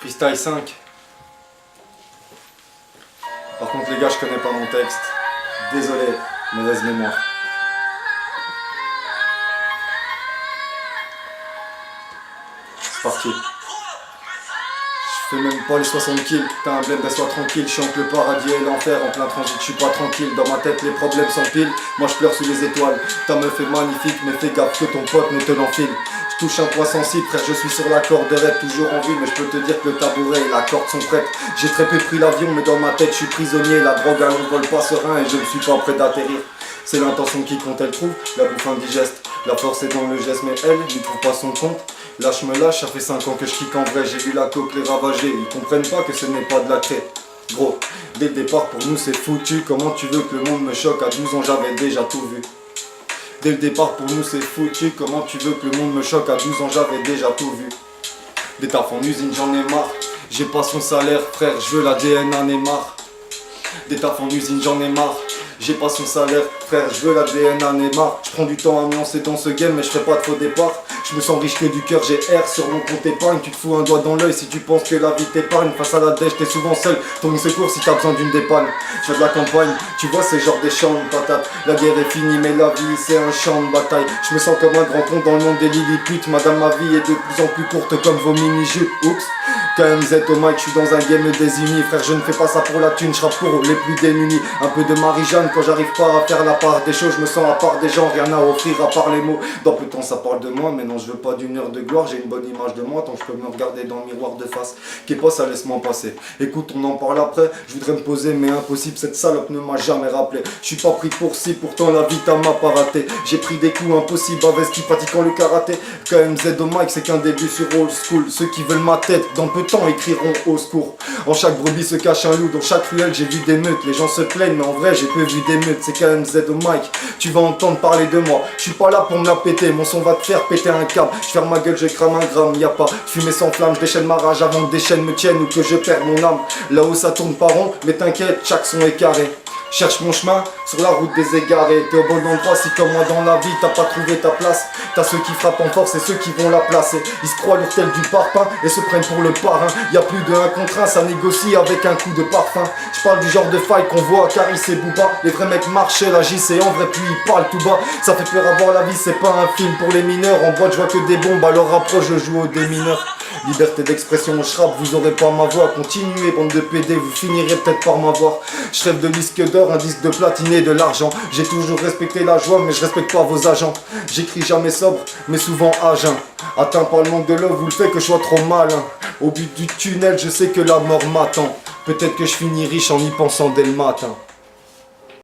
Freestyle 5. Par contre les gars, je connais pas mon texte. Désolé, mauvaise mémoire. C'est parti. Je fais même pas les 60 kills, t'as un bled, sois tranquille. Je suis entre le paradis et l'enfer, en plein transit, je suis pas tranquille. Dans ma tête les problèmes s'empilent, moi je pleure sous les étoiles. Ta meuf est magnifique, mais fais gaffe que ton pote ne te l'enfile. Je touche un point sensible, frère, je suis sur la corde raide, toujours en vie, mais je peux te dire que le tabouret et la corde sont prêtes. J'ai très peu pris l'avion, mais dans ma tête je suis prisonnier. La drogue à l'envol pas serein et je ne suis pas prêt d'atterrir. C'est l'intention qui compte, elle trouve, la bouffe indigeste. La force est dans le geste, mais elle n'y trouve pas son compte. Là je me lâche, ça fait 5 ans que je kick en vrai. J'ai vu la coque les ravager, ils comprennent pas que ce n'est pas de la craie. Gros, dès le départ pour nous c'est foutu. Comment tu veux que le monde me choque? À 12 ans j'avais déjà tout vu. Dès le départ pour nous c'est foutu. Comment tu veux que le monde me choque? À 12 ans j'avais déjà tout vu. Des tafs en usine j'en ai marre. J'ai pas son salaire frère, je veux l'ADN à Neymar. Des tafs en usine j'en ai marre. J'ai pas son salaire, frère, je veux l'ADN à Neymar. Je prends du temps à me lancer dans ce game, mais je ferai pas de faux départ. Je me sens riche que du cœur, j'ai R sur mon compte épargne. Tu te fous un doigt dans l'œil si tu penses que la vie t'épargne. Face à la dèche, t'es souvent seul, ton secours si t'as besoin d'une dépanne. Je viens de la campagne, tu vois c'est genre des champs de patates. La guerre est finie, mais la vie c'est un champ de bataille. Je me sens comme un grand con dans le monde des lilliputes. Madame, ma vie est de plus en plus courte comme vos mini-jupes. Oups. KMZ au mic, je suis dans un game désunis. Frère, je ne fais pas ça pour la thune, je rappe pour les plus démunis. Un peu de Marie-Jeanne quand j'arrive pas à faire la part des choses. Je me sens à part des gens, rien à offrir à part les mots. Dans peu de temps ça parle de moi, mais non je veux pas d'une heure de gloire. J'ai une bonne image de moi, tant que je peux me regarder dans le miroir de face. Qu'est pas ça, laisse-moi passer. Écoute, on en parle après, je voudrais me poser mais impossible, cette salope ne m'a jamais rappelé. Je suis pas pris pour si, pourtant la vie t'as m'a pas raté. J'ai pris des coups impossibles, investi pratiquant le karaté. KMZ au mic, c'est qu'un début sur old school. Ceux qui veulent ma tête, dans peu de temps écriront au secours. En chaque brebis se cache un loup, dans chaque ruelle j'ai vu des meutes. Les gens se plaignent mais en vrai j'ai peu vu des meutes. C'est KMZ au mic, tu vas entendre parler de moi. Je suis pas là pour me la péter, mon son va te faire péter un câble. Je ferme ma gueule, je crame un gramme, y a pas fumée sans flamme. Je déchaîne ma rage avant que des chaînes me tiennent ou que je perds mon âme. Là-haut ça tourne pas rond, mais t'inquiète, chaque son est carré. Cherche mon chemin sur la route des égarés. T'es au bon endroit si comme moi dans la vie t'as pas trouvé ta place. T'as ceux qui frappent en force et ceux qui vont la placer. Ils se croient l'hôtel du parpaing et se prennent pour le parrain. Y'a plus de 1 contre 1, ça négocie avec un coup de parfum. Je parle du genre de faille qu'on voit à Caris et Booba. Les vrais mecs marchaient, la JC en vrai puis ils parlent tout bas. Ça fait peur à voir la vie, c'est pas un film pour les mineurs. En boîte je vois que des bombes, alors rapproche je joue aux démineurs. Liberté d'expression, je rappe, vous aurez pas ma voix. Continuez, bande de PD, vous finirez peut-être par m'avoir. Je rêve de disque d'or, un disque de platine et de l'argent. J'ai toujours respecté la joie, mais je respecte pas vos agents. J'écris jamais sobre, mais souvent à jeun. Atteint par le manque de love, vous le faites que je sois trop malin. Au but du tunnel, je sais que la mort m'attend. Peut-être que je finis riche en y pensant dès le matin.